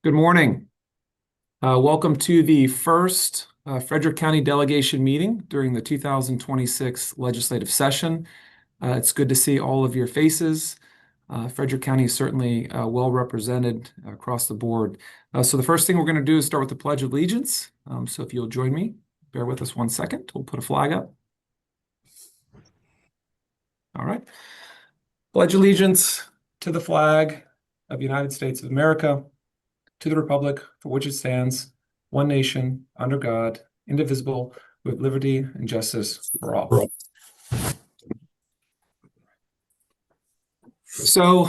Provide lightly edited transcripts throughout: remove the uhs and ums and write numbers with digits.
Good morning. Welcome to the first Frederick County delegation meeting during the 2026 legislative session. It's good to see all of your faces. Frederick County is certainly well represented across the board. So the first thing we're going to do is start with the Pledge of Allegiance. So if you'll join me, bear with us 1 second. We'll put a flag up. All right. Pledge allegiance to the flag of the United States of America, to the republic for which it stands, one nation, under God, indivisible, with liberty and justice for all. So,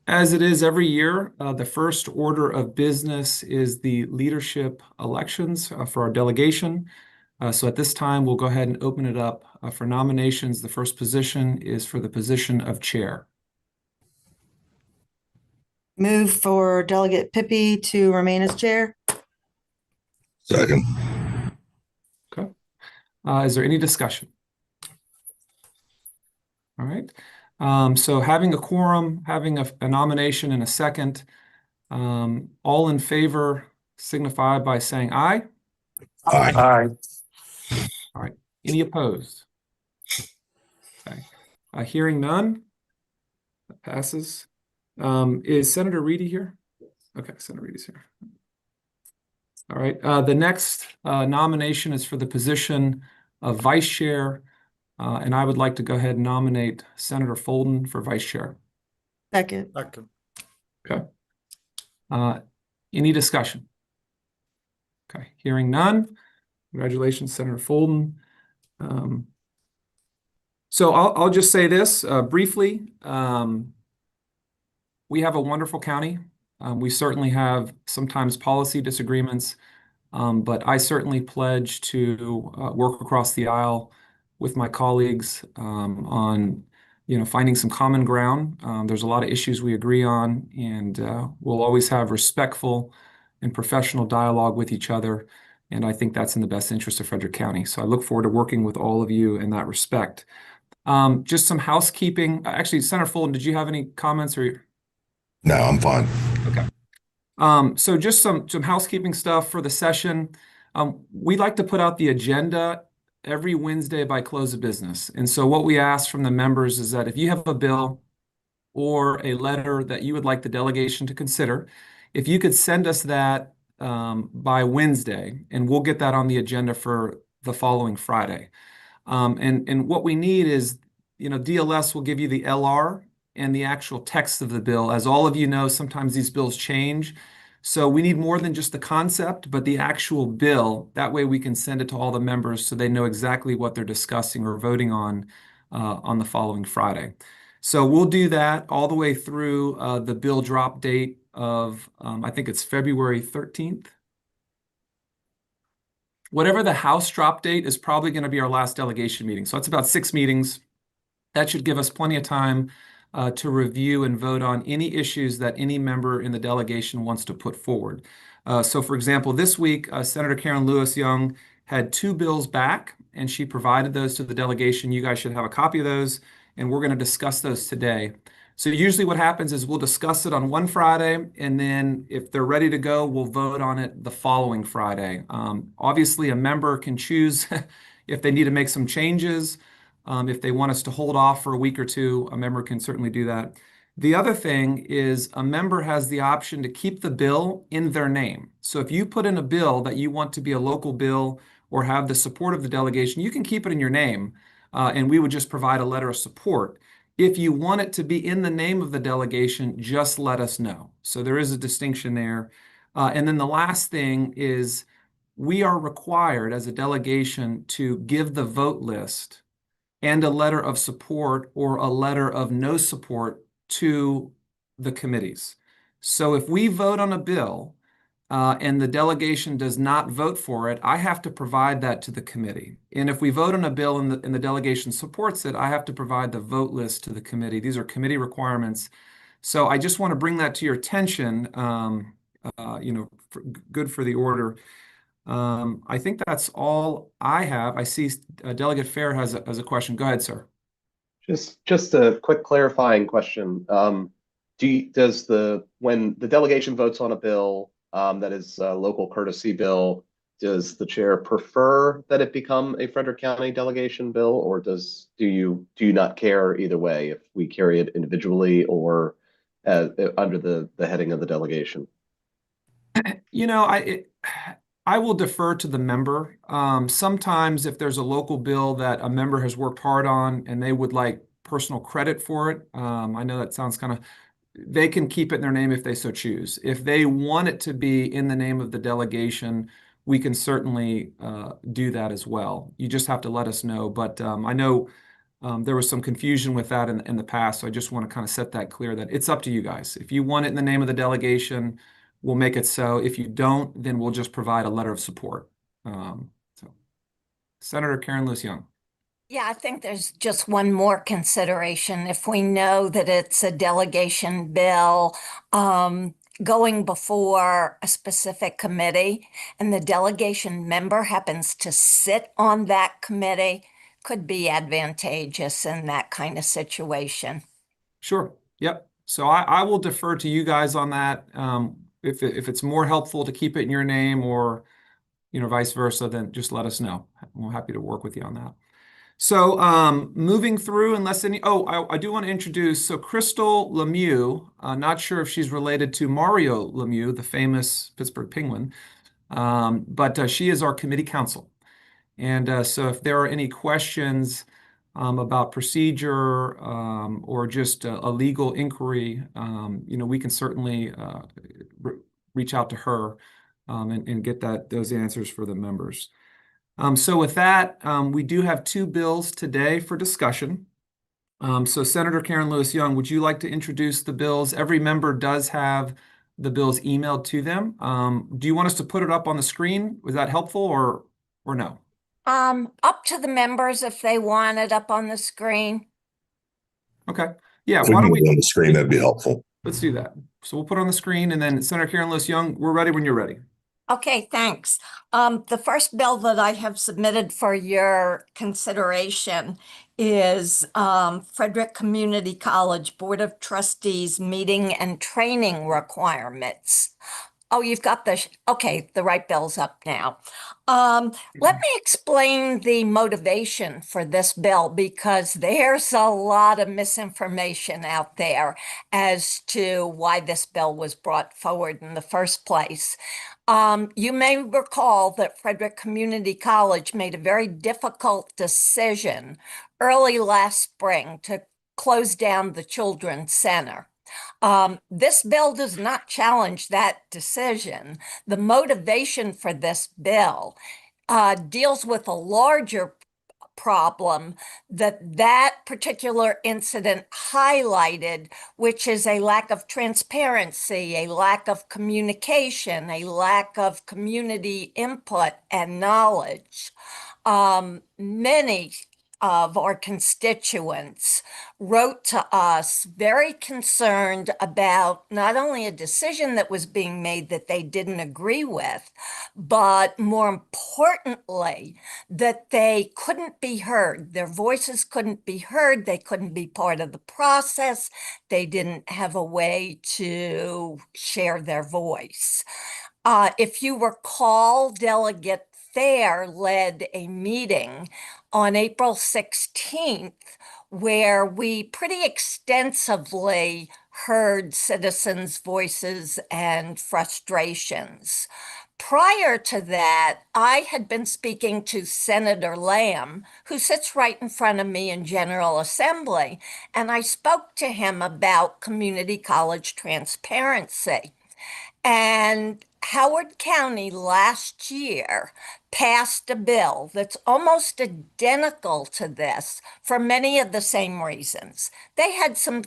as it is every year, the first order of business is the leadership elections for our delegation. So at this time, we'll go ahead and open it up for nominations. The first position is for the position of chair. Move for Delegate Pippi to remain as chair. Second. Okay. Is there any discussion? All right. So having a quorum, having a nomination and a second, all in favor signify by saying aye. Aye. Aye. All right. Any opposed? Okay. Hearing none, that passes. Is Senator Reedy here? Okay, Senator Reedy's here. All right. The next nomination is for the position of vice chair. And I would like to go ahead and nominate Senator Folden for vice chair. Second. Okay. Any discussion? Okay. Hearing none. Congratulations, Senator Folden. So I'll just say this briefly. We have a wonderful county. We certainly have sometimes policy disagreements, but I certainly pledge to work across the aisle with my colleagues on finding some common ground. There's a lot of issues we agree on, and we'll always have respectful and professional dialogue with each other. And I think that's in the best interest of Frederick County. So I look forward to working with all of you in that respect. Just some housekeeping. Actually, Senator Folden, did you have any comments or? No, I'm fine. Okay. So just some housekeeping stuff for the session. We like to put out the agenda every Wednesday by close of business. And so what we ask from the members is that if you have a bill or a letter that you would like the delegation to consider, if you could send us that by Wednesday, and we'll get that on the agenda for the following Friday. And what we need is, DLS will give you the LR and the actual text of the bill. As all of you know, sometimes these bills change. So we need more than just the concept, but the actual bill. That way we can send it to all the members so they know exactly what they're discussing or voting on the following Friday. So we'll do that all the way through the bill drop date of, I think it's February 13th. Whatever the House drop date is probably going to be our last delegation meeting. So it's about 6 meetings. That should give us plenty of time to review and vote on any issues that any member in the delegation wants to put forward. So for example, this week, Senator Karen Lewis Young had 2 bills back, and she provided those to the delegation. You guys should have a copy of those, and we're going to discuss those today. So usually what happens is we'll discuss it on one Friday, and then if they're ready to go, we'll vote on it the following Friday. Obviously, a member can choose if they need to make some changes. If they want us to hold off for a week or two, a member can certainly do that. The other thing is a member has the option to keep the bill in their name. So if you put in a bill that you want to be a local bill or have the support of the delegation, you can keep it in your name, and we would just provide a letter of support. If you want it to be in the name of the delegation, just let us know. So there is a distinction there. And then the last thing is we are required as a delegation to give the vote list and a letter of support or a letter of no support to the committees. So if we vote on a bill and the delegation does not vote for it, I have to provide that to the committee. And if we vote on a bill and the delegation supports it, I have to provide the vote list to the committee. These are committee requirements. So I just want to bring that to your attention, good for the order. I think that's all I have. I see Delegate Fair has a question. Go ahead, sir. Just a quick clarifying question. when the delegation votes on a bill that is a local courtesy bill, does the chair prefer that it become a Frederick County delegation bill, or do you not care either way if we carry it individually or under the heading of the delegation? You know, I will defer to the member. Sometimes if there's a local bill that a member has worked hard on and they would like personal credit for it, I know that sounds kind of, they can keep it in their name if they so choose. If they want it to be in the name of the delegation, we can certainly do that as well. You just have to let us know. But I know there was some confusion with that in the past, so I just want to kind of set that clear that it's up to you guys. If you want it in the name of the delegation, we'll make it so. If you don't, then we'll just provide a letter of support. So, Senator Karen Lewis Young. Yeah, I think there's just one more consideration. If we know that it's a delegation bill going before a specific committee and the delegation member happens to sit on that committee, could be advantageous in that kind of situation. Sure. Yep. So I will defer to you guys on that. If it's more helpful to keep it in your name or, vice versa, then just let us know. We're happy to work with you on that. So moving through, I do want to introduce, so Crystal Lemieux, not sure if she's related to Mario Lemieux, the famous Pittsburgh Penguin, but she is our committee counsel. And so if there are any questions about procedure or just a legal inquiry, we can certainly reach out to her and get those answers for the members. So with that, we do have two bills today for discussion. So Senator Karen Lewis Young, would you like to introduce the bills? Every member does have the bills emailed to them. Do you want us to put it up on the screen? Was that helpful or no? Up to the members if they want it up on the screen. Okay. Yeah, If we why don't can get on the screen, that'd be helpful. let's do that. So we'll put it on the screen, and then Senator Karen Lewis Young, we're ready when you're ready. Okay, thanks. The first bill that I have submitted for your consideration is Frederick Community College Board of Trustees meeting and training requirements. Oh, you've got the right bill's up now. Let me explain the motivation for this bill because there's a lot of misinformation out there as to why this bill was brought forward in the first place. You may recall that Frederick Community College made a very difficult decision early last spring to close down the Children's Center. This bill does not challenge that decision. The motivation for this bill deals with a larger problem that particular incident highlighted, which is a lack of transparency, a lack of communication, a lack of community input and knowledge. Many of our constituents wrote to us very concerned about not only a decision that was being made that they didn't agree with, but more importantly, that they couldn't be heard. Their voices couldn't be heard. They couldn't be part of the process. They didn't have a way to share their voice. If you recall, Delegate Thayer led a meeting on April 16th where we pretty extensively heard citizens' voices and frustrations. Prior to that, I had been speaking to Senator Lamb, who sits right in front of me in General Assembly, and I spoke to him about community college transparency. And Howard County last year passed a bill that's almost identical to this for many of the same reasons. They had some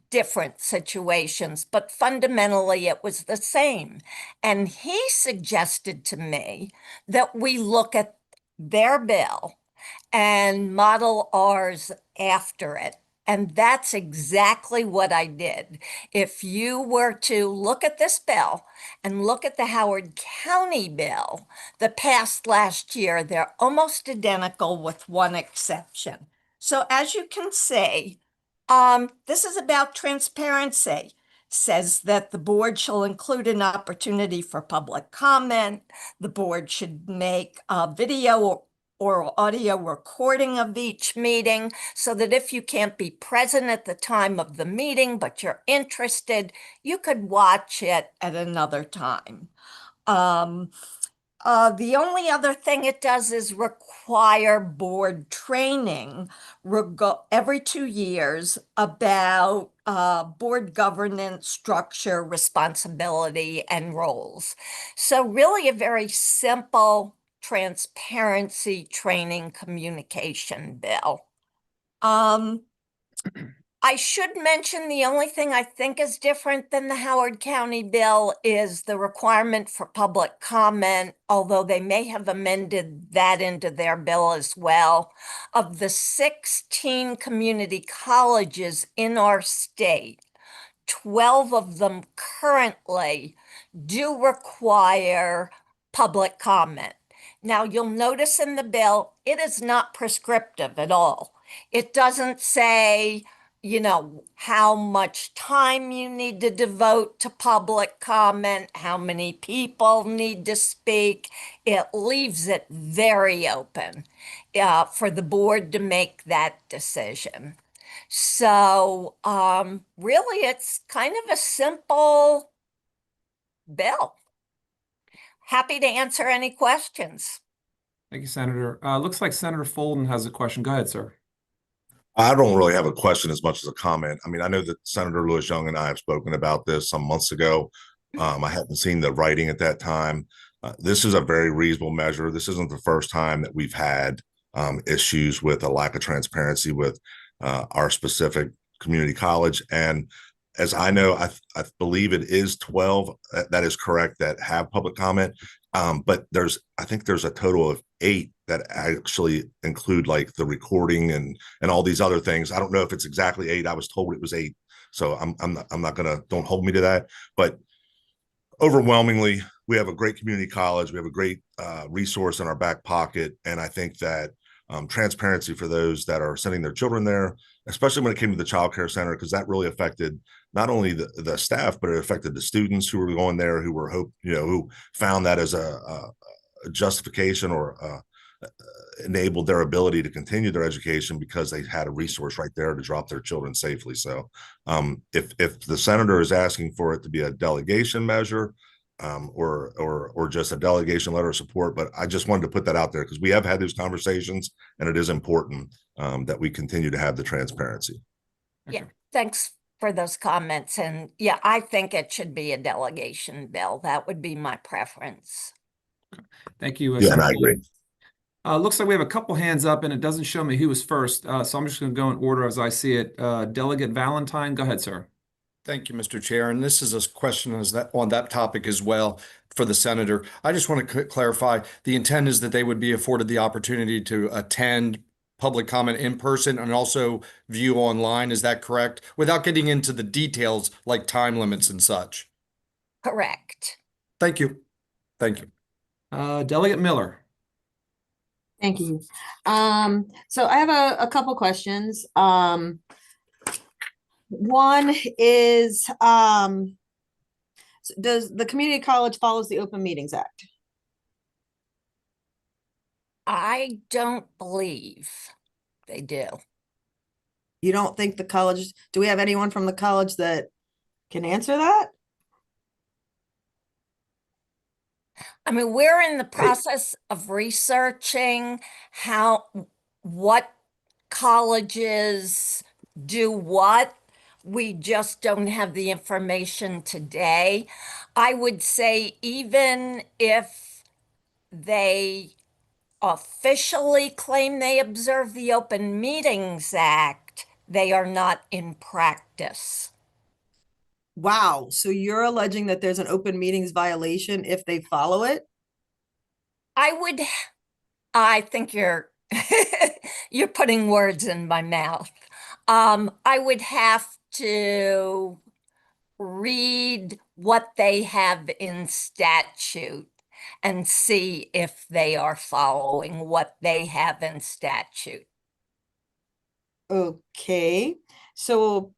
different situations, but fundamentally it was the same. And he suggested to me that we look at their bill and model ours after it. And that's exactly what I did. If you were to look at this bill and look at the Howard County bill that passed last year, they're almost identical with one exception. So as you can see, This is about transparency. Says that the board shall include an opportunity for public comment. The board should make a video or audio recording of each meeting so that if you can't be present at the time of the meeting, but you're interested, you could watch it at another time. The only other thing it does is require board training every 2 years about board governance, structure, responsibility, and roles. So really a very simple transparency training communication bill. I should mention the only thing I think is different than the Howard County bill is the requirement for public comment, although they may have amended that into their bill as well. Of the 16 community colleges in our state, 12 of them currently do require public comment. Now, you'll notice in the bill, it is not prescriptive at all. It doesn't say, how much time you need to devote to public comment, how many people need to speak. It leaves it very open for the board to make that decision. So really, it's kind of a simple bill. Happy to answer any questions. Thank you, Senator. Looks like Senator Fulton has a question. Go ahead, sir. I don't really have a question as much as a comment. I mean, I know that Senator Lewis Young and I have spoken about this some months ago. I hadn't seen the writing at that time. This is a very reasonable measure. This isn't the first time that we've had issues with a lack of transparency with our specific community college. And as I know, I believe it is 12, that is correct, that have public comment. But I think there's a total of 8 that actually include like the recording and all these other things. I don't know if it's exactly 8. I was told it was 8. So I'm not gonna, don't hold me to that. But overwhelmingly, we have a great community college. We have a great resource in our back pocket. And I think that transparency for those that are sending their children there, especially when it came to the child care center, because that really affected not only the staff, but it affected the students who were going there, who found that as a justification or enabled their ability to continue their education because they had a resource right there to drop their children safely. So if the senator is asking for it to be a delegation measure, or just a delegation letter of support, but I just wanted to put that out there because we have had those conversations, and it is important that we continue to have the transparency. Yeah, thanks for those comments. And yeah, I think it should be a delegation bill. That would be my preference. Thank you. Yeah, and I agree. Looks like we have a couple hands up, and it doesn't show me who was first. So I'm just going to go in order as I see it. Delegate Valentine, go ahead, sir. Thank you, Mr. Chair. And this is a question on that topic as well for the senator. I just want to clarify, the intent is that they would be afforded the opportunity to attend public comment in person and also view online. Is that correct? Without getting into the details like time limits and such. Correct. Thank you. Thank you. Delegate Miller. Thank you. So I have a couple questions. One is, does the community college follows the Open Meetings Act? I don't believe they do. You don't think the college, do we have anyone from the college that can answer that? I mean, we're in the process of researching what colleges do what. We just don't have the information today. I would say even if they officially claim they observe the Open Meetings Act, they are not in practice. Wow. So you're alleging that there's an open meetings violation if they follow it? I think you're you're putting words in my mouth. I would have to read what they have in statute and see if they are following what they have in statute. Okay. So,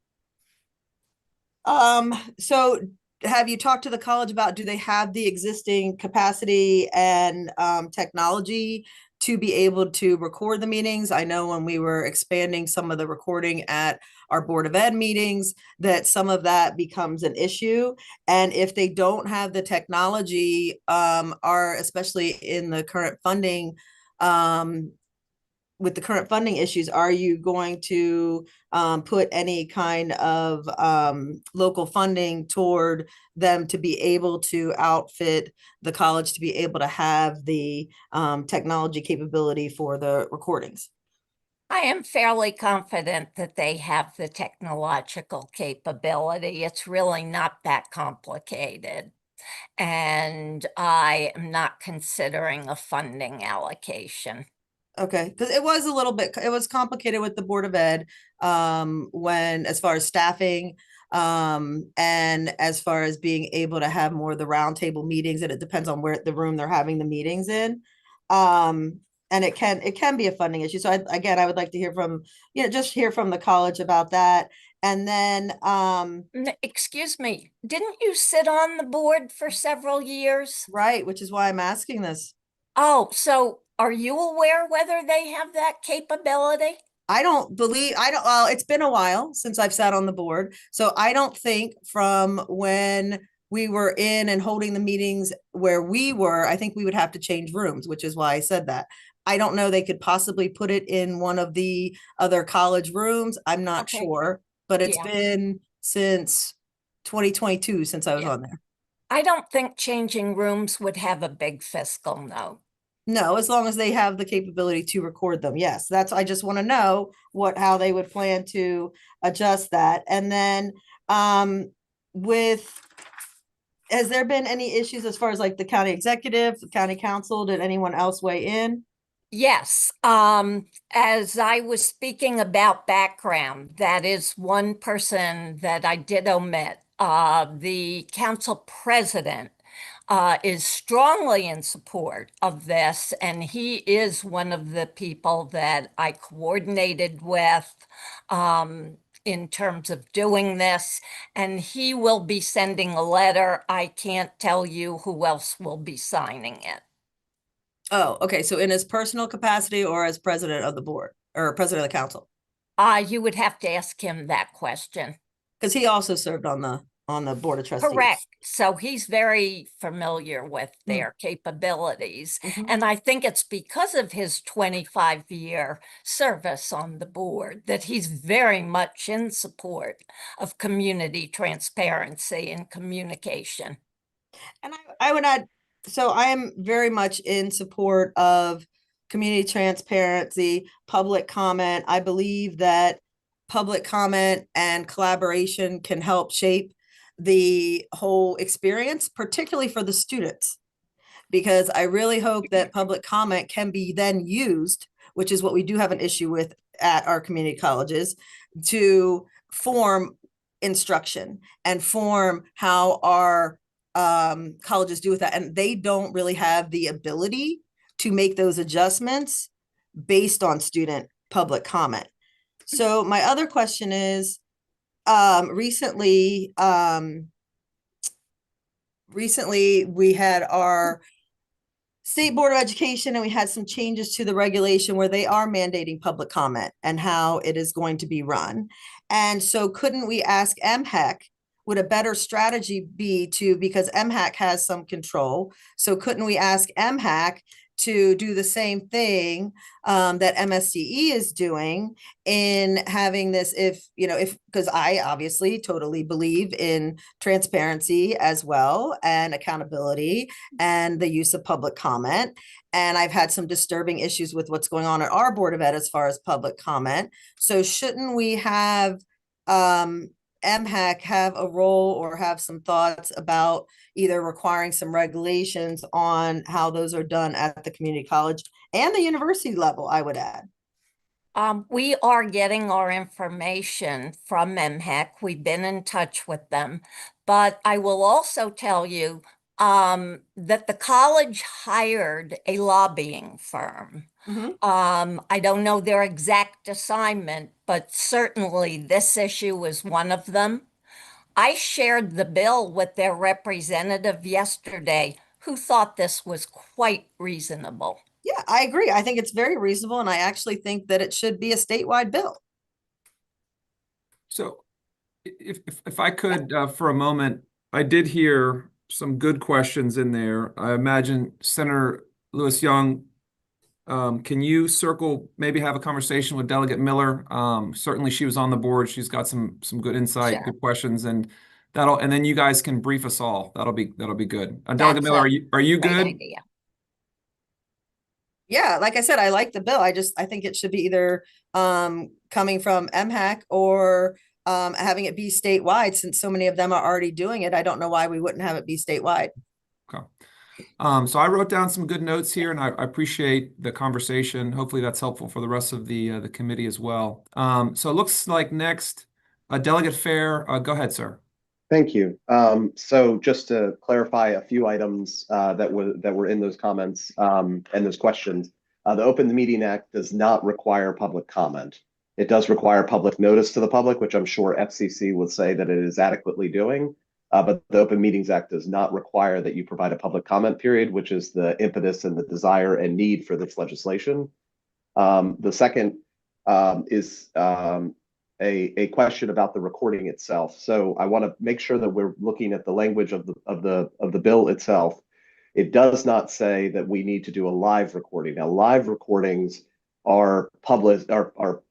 so have you talked to the college about, do they have the existing capacity and technology to be able to record the meetings? I know when we were expanding some of the recording at our Board of Ed meetings, that some of that becomes an issue. And if they don't have the technology, especially in the current funding, with the current funding issues, are you going to put any kind of local funding toward them to be able to outfit the college to be able to have the technology capability for the recordings? I am fairly confident that they have the technological capability. It's really not that complicated. And I am not considering a funding allocation. Okay, because it was a little bit, it was complicated with the Board of Ed, when, as far as staffing, and as far as being able to have more of the roundtable meetings, and it depends on where the room they're having the meetings in. And it can be a funding issue. So again, I would like to hear from, just hear from the college about that. And then, Excuse me, didn't you sit on the board for several years? right, which is why I'm asking this. Oh, so are you aware whether they have that capability? Well, it's been a while since I've sat on the board. So I don't think from when we were in and holding the meetings where we were, I think we would have to change rooms, which is why I said that. I don't know, they could possibly put it in one of the other college rooms. I'm not Okay. sure, but it's Yeah. been since 2022 since I was Yeah. on there. I don't think changing rooms would have a big fiscal note. No, as long as they have the capability to record them. Yes, I just want to know how they would plan to adjust that. And then with, has there been any issues as far as like the county executive, the county council? Did anyone else weigh in? Yes, as I was speaking about background, that is one person that I did omit. The council president is strongly in support of this, and he is one of the people that I coordinated with in terms of doing this, and he will be sending a letter. I can't tell you who else will be signing it. Oh, okay. So in his personal capacity or as president of the board or president of the council? You would have to ask him that question. Because he also served on the board of trustees. Correct. So he's very familiar with their capabilities. And I think it's because of his 25-year service on the board that he's very much in support of community transparency and communication. And I would add, so I am very much in support of community transparency, public comment. I believe that public comment and collaboration can help shape the whole experience, particularly for the students. Because I really hope that public comment can be then used, which is what we do have an issue with at our community colleges, to form instruction and form how our colleges do with that. And they don't really have the ability to make those adjustments based on student public comment. So my other question is, recently we had our State Board of Education, and we had some changes to the regulation where they are mandating public comment and how it is going to be run. And so couldn't we ask MHEC, would a better strategy be because MHEC has some control, so couldn't we ask MHEC to do the same thing that MSDE is doing in having this, because I obviously totally believe in transparency as well and accountability and the use of public comment. And I've had some disturbing issues with what's going on at our Board of Ed as far as public comment. So shouldn't we have MHEC have a role or have some thoughts about either requiring some regulations on how those are done at the community college and the university level, I would add? We are getting our information from MHEC. We've been in touch with them, but I will also tell you that the college hired a lobbying firm Mhm. I don't know their exact assignment, but certainly this issue is one of them. I shared the bill with their representative yesterday, who thought this was quite reasonable. Yeah, I agree. I think it's very reasonable, and I actually think that it should be a statewide bill. So if I could, for a moment, I did hear some good questions in there. I imagine Senator Lewis Young, can you circle, maybe have a conversation with Delegate Miller? Certainly she was on the board. She's got some good insight, Sure. good questions, and and then you guys can brief us all. That'll be good. Delegate That's Miller, a are you great good? idea. Yeah, like I said, I like the bill. I think it should be either coming from MHAC or having it be statewide, since so many of them are already doing it. I don't know why we wouldn't have it be statewide. Okay. So I wrote down some good notes here, and I appreciate the conversation. Hopefully that's helpful for the rest of the committee as well. So it looks like next, Delegate Fair. Go ahead, sir. Thank you. So just to clarify a few items that were in those comments and those questions, the Open Meeting Act does not require public comment. It does require public notice to the public, which I'm sure FCC would say that it is adequately doing. But the Open Meetings Act does not require that you provide a public comment period, which is the impetus and the desire and need for this legislation. The second is a question about the recording itself. So I want to make sure that we're looking at the language of the bill itself. It does not say that we need to do a live recording. Now, live recordings are published are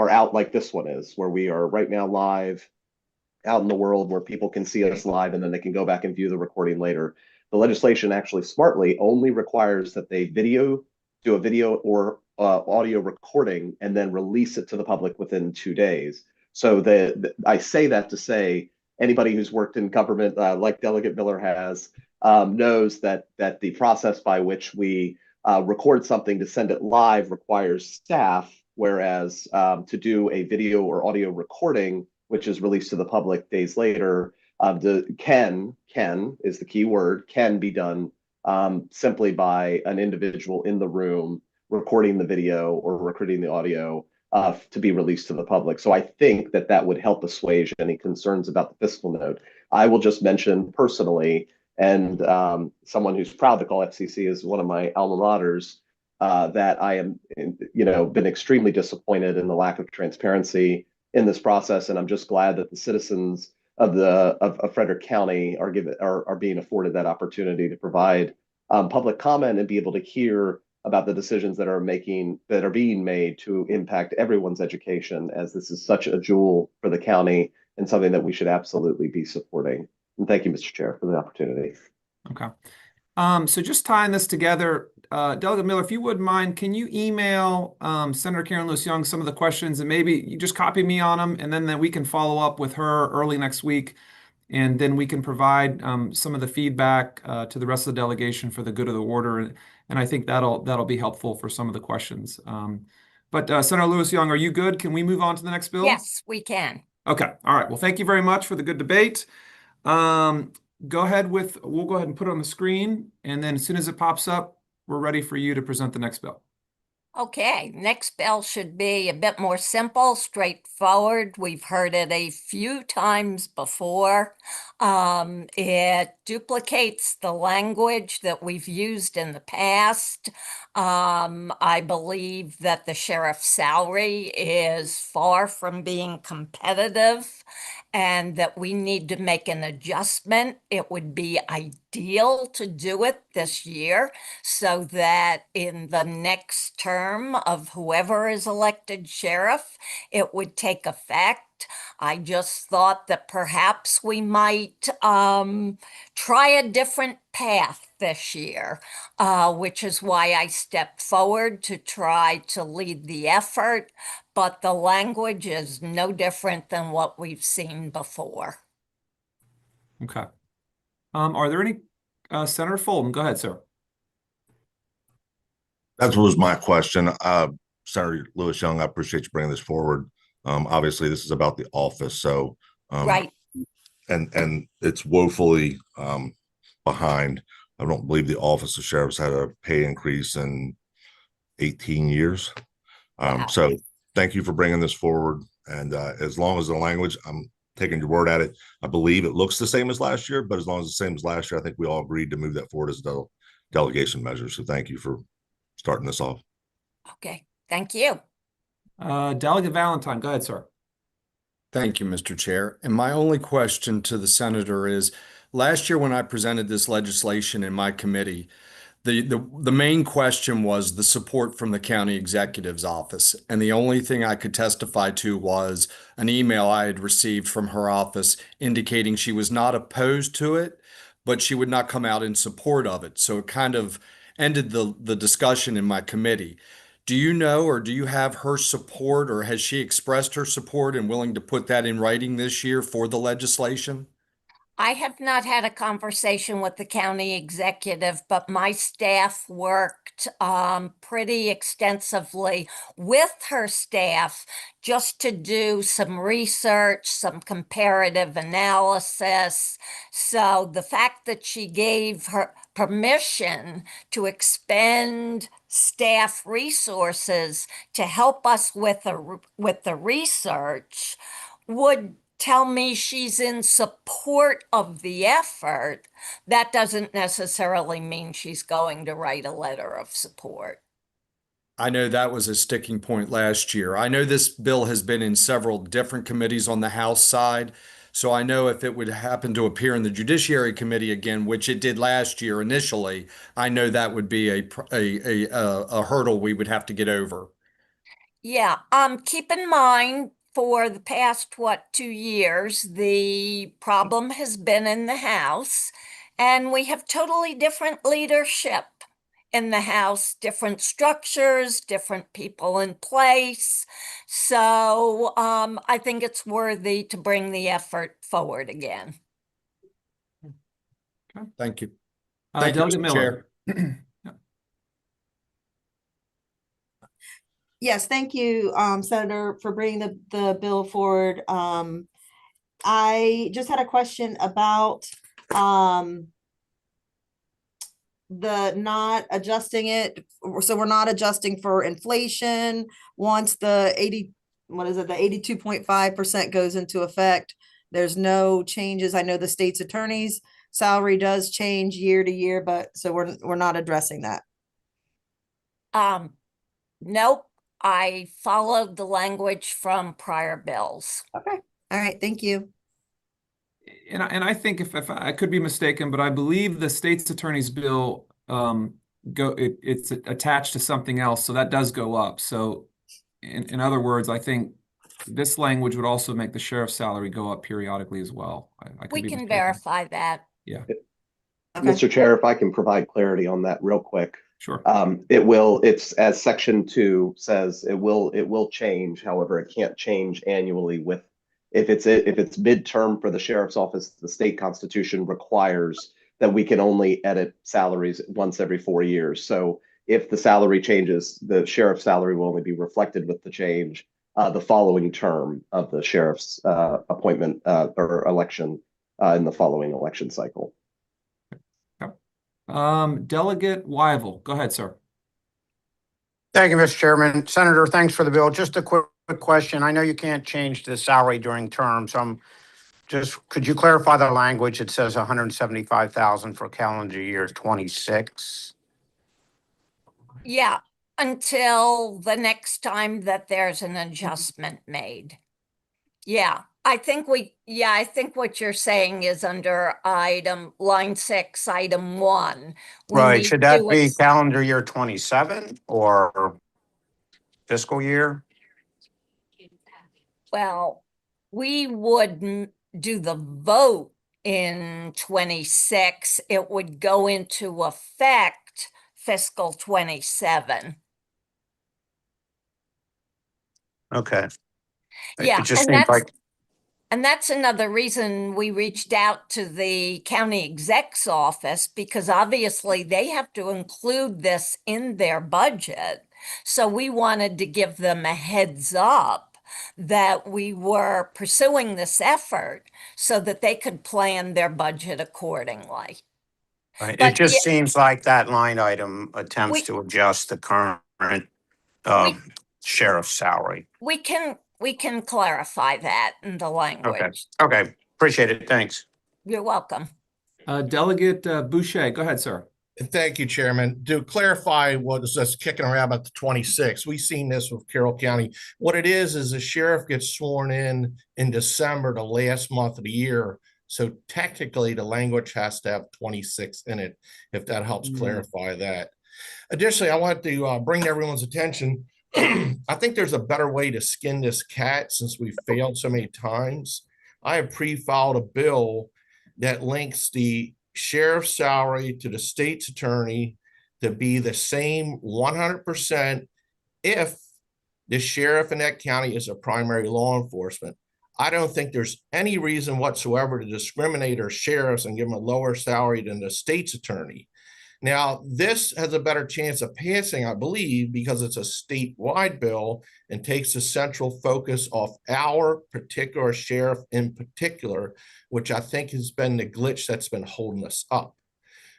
out like this one is, where we are right now live out in the world where people can see us live and then they can go back and view the recording later. The legislation actually smartly only requires that they do a video or audio recording and then release it to the public within 2 days. So I say that to say anybody who's worked in government, like Delegate Miller has, knows that the process by which we record something to send it live requires staff, whereas to do a video or audio recording, which is released to the public days later, can is the key word, can be done simply by an individual in the room recording the video or recording the audio to be released to the public. So I think that would help assuage any concerns about the fiscal note. I will just mention personally, and someone who's proud to call FCC as one of my alma maters, that I am, been extremely disappointed in the lack of transparency in this process, and I'm just glad that the citizens of Frederick County are being afforded that opportunity to provide public comment and be able to hear about the decisions that are being made to impact everyone's education, as this is such a jewel for the county and something that we should absolutely be supporting. And thank you, Mr. Chair, for the opportunity. Okay. So just tying this together, Delegate Miller, if you wouldn't mind, can you email Senator Karen Lewis Young some of the questions, and maybe you just copy me on them, and then we can follow up with her early next week, and then we can provide some of the feedback to the rest of the delegation for the good of the order, and I think that'll be helpful for some of the questions. But Senator Lewis Young, are you good? Can we move on to the next bill? Yes, we can. Okay. All right. Well, thank you very much for the good debate. We'll go ahead and put it on the screen, and then as soon as it pops up, we're ready for you to present the next bill. Okay, next bill should be a bit more simple, straightforward. We've heard it a few times before. It duplicates the language that we've used in the past. I believe that the sheriff's salary is far from being competitive, and that we need to make an adjustment. It would be ideal to do it this year so that in the next term of whoever is elected sheriff, it would take effect. I just thought that perhaps we might try a different path this year, which is why I stepped forward to try to lead the effort. But the language is no different than what we've seen before. Okay. Are there any, Senator Fulton, go ahead, sir. That was my question. Senator Lewis Young, I appreciate you bringing this forward. Obviously, this is about the office, so Right. and it's woefully behind. I don't believe the office of sheriffs had a pay increase in 18 years. Wow. So thank you for bringing this forward. And as long as the language, I'm taking your word at it. I believe it looks the same as last year, but as long as it's the same as last year, I think we all agreed to move that forward as a delegation measure. So thank you for starting this off. Okay, thank you. Delegate Valentine, go ahead, sir. Thank you, Mr. Chair. And my only question to the senator is, last year when I presented this legislation in my committee, the main question was the support from the county executive's office. And the only thing I could testify to was an email I had received from her office indicating she was not opposed to it, but she would not come out in support of it. So it kind of ended the discussion in my committee. Do you know, or do you have her support, or has she expressed her support and willing to put that in writing this year for the legislation? I have not had a conversation with the county executive, but my staff worked pretty extensively with her staff just to do some research, some comparative analysis. So the fact that she gave her permission to expend staff resources to help us with the research would tell me she's in support of the effort. That doesn't necessarily mean she's going to write a letter of support. I know that was a sticking point last year. I know this bill has been in several different committees on the House side. So I know if it would happen to appear in the Judiciary Committee again, which it did last year initially, I know that would be a hurdle we would have to get over. Yeah, keep in mind for the past, 2 years, the problem has been in the House, and we have totally different leadership in the House, different structures, different people in place. So, I think it's worthy to bring the effort forward again. Thank you. Thank you, Delegate Mr. Miller. Chair. Yes, thank you, Senator, for bringing the bill forward. I just had a question about the not adjusting it. So we're not adjusting for inflation once the 82.5% goes into effect. There's no changes. I know the state's attorney's salary does change year to year, but so we're not addressing that. Nope. I followed the language from prior bills. Okay. All right. Thank you. And I think if I could be mistaken, but I believe the state's attorney's bill it's attached to something else, so that does go up. So in other words, I think this language would also make the sheriff's salary go up periodically as well. I could We be can mistaken. verify that. Yeah, Okay. Mr. Chair, if I can provide clarity on that real quick. sure. It's as section 2 says, it will change. However, it can't change annually if it's midterm for the sheriff's office, the state constitution requires that we can only edit salaries once every 4 years. So if the salary changes, the sheriff's salary will only be reflected with the change the following term of the sheriff's appointment or election in the following election cycle. Delegate Wyville, go ahead, sir. Thank you, Mr. Chairman. Senator, thanks for the bill. Just a quick question. I know you can't change the salary during term, so could you clarify the language? It says 175,000 for calendar year 26. Yeah, until the next time that there's an adjustment made. Yeah, I think what you're saying is under line 6, item 1. Right. Should that be calendar year 27 or fiscal year? Well, we would do the vote in 26. It would go into effect fiscal 27. Okay. Yeah, It just seems like. And that's another reason we reached out to the county exec's office, because obviously they have to include this in their budget. So we wanted to give them a heads up that we were pursuing this effort so that they could plan their budget accordingly. Right. But It just seems like that line item attempts We- to adjust the current uh, sheriff's salary. We can clarify that in the Okay, language. okay, appreciate it, thanks. You're welcome. Delegate Boucher, go ahead, sir. Thank you, Chairman. To clarify what is us kicking around about the 26th, we've seen this with Carroll County. What it is the sheriff gets sworn in December, the last month of the year. So technically, the language has to have 26 in it, if that helps clarify that. Additionally, I want to bring everyone's attention. I think there's a better way to skin this cat since we've failed so many times. I have pre-filed a bill that links the sheriff's salary to the state's attorney to be the same 100% if the sheriff in that county is a primary law enforcement. I don't think there's any reason whatsoever to discriminate our sheriffs and give them a lower salary than the state's attorney. Now, this has a better chance of passing, I believe, because it's a statewide bill and takes the central focus off our particular sheriff in particular, which I think has been the glitch that's been holding us up.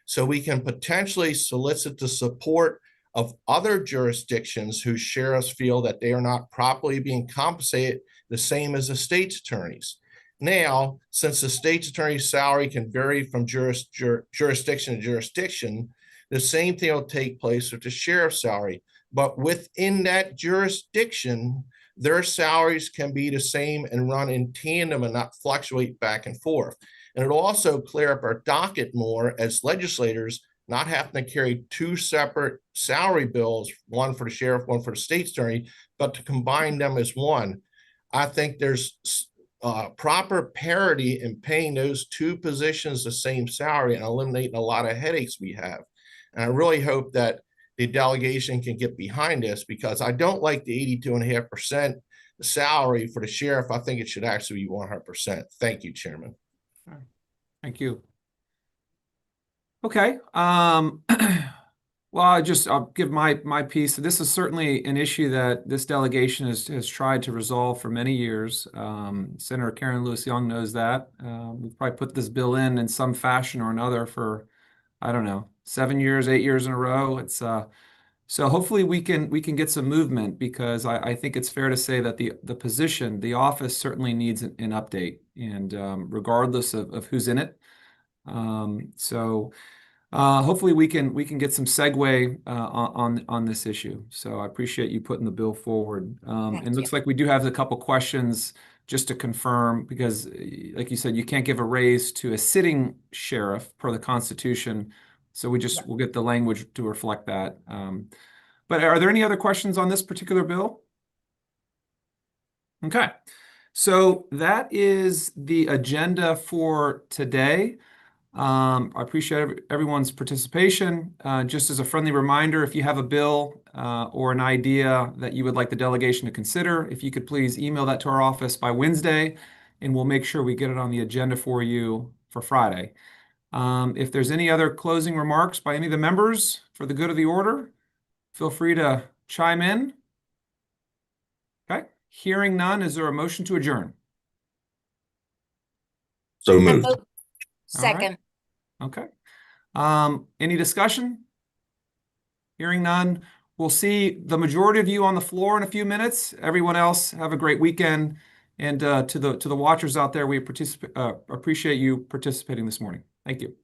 So we can potentially solicit the support of other jurisdictions whose sheriffs feel that they are not properly being compensated the same as the state's attorneys. Now, since the state's attorney's salary can vary from jurisdiction to jurisdiction, the same thing will take place with the sheriff's salary. But within that jurisdiction, their salaries can be the same and run in tandem and not fluctuate back and forth. And it'll also clear up our docket more as legislators, not having to carry two separate salary bills, one for the sheriff, one for the state's attorney, but to combine them as one. I think there's proper parity in paying those two positions the same salary and eliminating a lot of headaches we have. And I really hope that the delegation can get behind this because I don't like the 82.5% salary for the sheriff. I think it should actually be 100%. Thank you, Chairman. Thank you. Okay. Well, I'll give my piece. This is certainly an issue that this delegation has tried to resolve for many years. Senator Karen Lewis Young knows that. We've probably put this bill in some fashion or another for, I don't know, 7 years, 8 years in a row. It's so hopefully we can get some movement because I think it's fair to say that the position, the office certainly needs an update, and regardless of who's in it. Hopefully we can get some segue on this issue. So I appreciate you putting the bill forward. It looks like we do have a couple questions just to confirm because, like you said, you can't give a raise to a sitting sheriff per the Constitution. So we'll get the language to reflect that. But are there any other questions on this particular bill? Okay, so that is the agenda for today. I appreciate everyone's participation. Just as a friendly reminder, if you have a bill or an idea that you would like the delegation to consider, if you could please email that to our office by Wednesday, and we'll make sure we get it on the agenda for you for Friday. If there's any other closing remarks by any of the members for the good of the order, feel free to chime in. Okay, hearing none, is there a motion to adjourn? So moved. Second. Okay. Any discussion? Hearing none. We'll see the majority of you on the floor in a few minutes. Everyone else, have a great weekend. And to the watchers out there, we appreciate you participating this morning. Thank you.